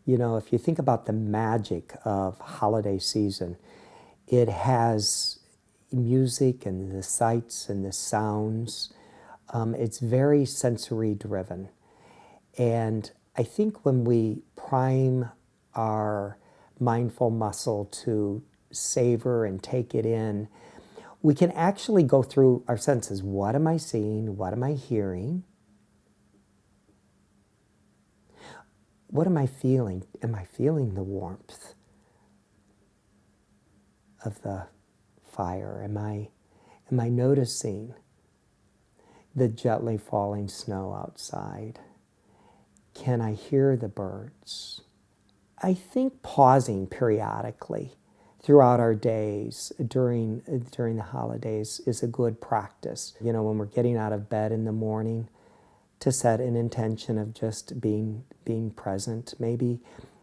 You know, if you think about the magic of holiday season, it has music and the sights and the sounds. It's very sensory driven. And I think when we prime our mindful muscle to savor and take it in, we can actually go through our senses. What am I seeing? What am I hearing? What am I feeling? Am I feeling the warmth of the fire? Am I noticing the gently falling snow outside? Can I hear the birds? I think pausing periodically throughout our days during the holidays is a good practice. You know, when we're getting out of bed in the morning, to set an intention of just being present. Maybe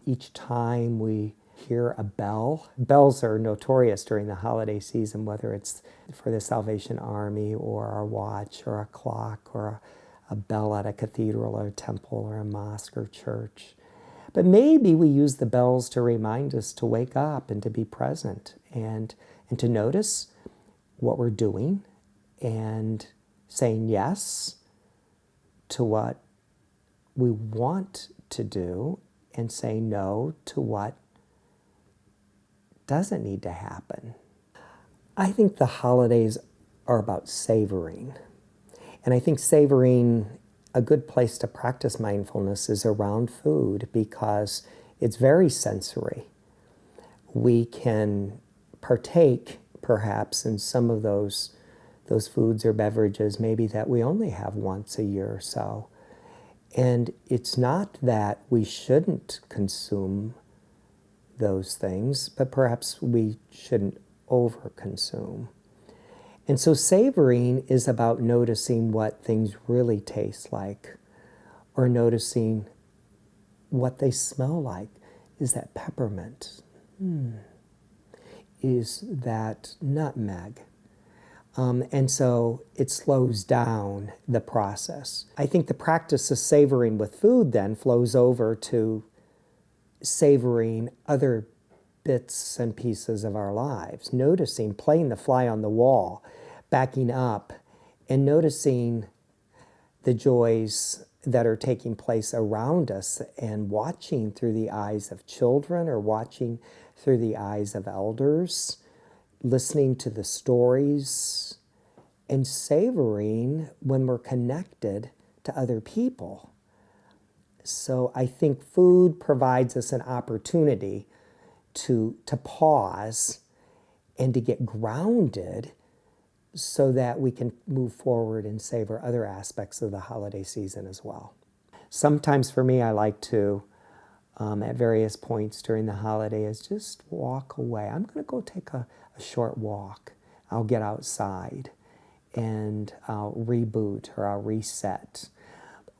each time we hear a bell. Bells are notorious during the holiday season, whether it's for the Salvation Army or our watch or a clock or a bell at a cathedral or a temple or a mosque or church. But maybe we use the bells to remind us to wake up and to be present and to notice what we're doing and saying yes to what we want to do and say no to what doesn't need to happen. I think the holidays are about savoring. And I think savoring, a good place to practice mindfulness is around food because it's very sensory. We can partake perhaps in some of those foods or beverages maybe that we only have once a year or so. And it's not that we shouldn't consume those things, but perhaps we shouldn't overconsume. And so savoring is about noticing what things really taste like or noticing what they smell like. Is that peppermint? Is that nutmeg? And so it slows down the process. I think the practice of savoring with food then flows over to savoring other bits and pieces of our lives, noticing, playing the fly on the wall, backing up, and noticing the joys that are taking place around us and watching through the eyes of children or watching through the eyes of elders, listening to the stories, and savoring when we're connected to other people. So I think food provides us an opportunity to pause and to get grounded so that we can move forward and savor other aspects of the holiday season as well. Sometimes for me, I like to, at various points during the holidays, just walk away. I'm going to go take a short walk. I'll get outside and I'll reboot or I'll reset.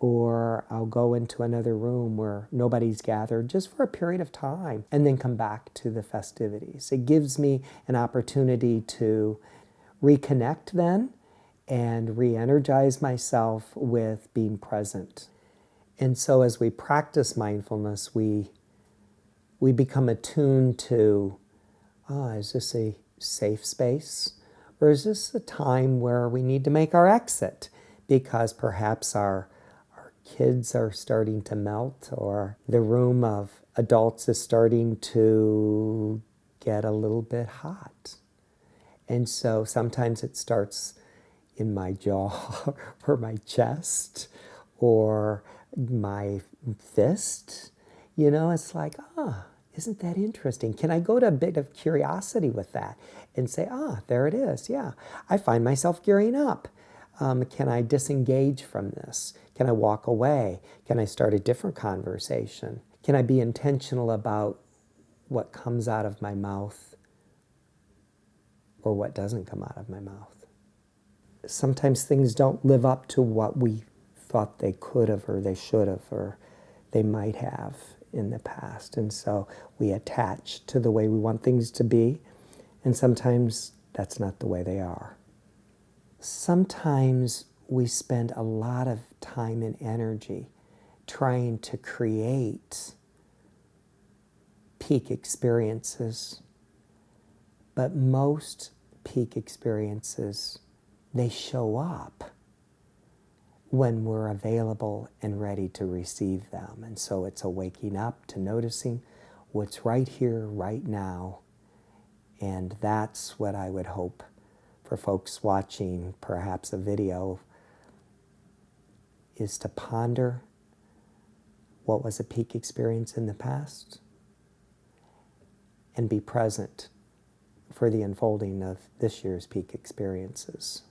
Or I'll go into another room where nobody's gathered just for a period of time and then come back to the festivities. It gives me an opportunity to reconnect then and re-energize myself with being present. And so as we practice mindfulness, we become attuned to, is this a safe space? Or is this a time where we need to make our exit because perhaps our kids are starting to melt or the room of adults is starting to get a little bit hot? And so sometimes it starts in my jaw or my chest or my fist. You know, it's like, isn't that interesting? Can I go to a bit of curiosity with that and say, there it is. Yeah, I find myself gearing up. Can I disengage from this? Can I walk away? Can I start a different conversation? Can I be intentional about what comes out of my mouth or what doesn't come out of my mouth? Sometimes things don't live up to what we thought they could have or they should have or they might have in the past. And so we attach to the way we want things to be, and sometimes that's not the way they are. Sometimes we spend a lot of time and energy trying to create peak experiences, but most peak experiences, they show up when we're available and ready to receive them. And so it's a waking up to noticing what's right here, right now. And that's what I would hope for folks watching perhaps a video, is to ponder what was a peak experience in the past and be present for the unfolding of this year's peak experiences.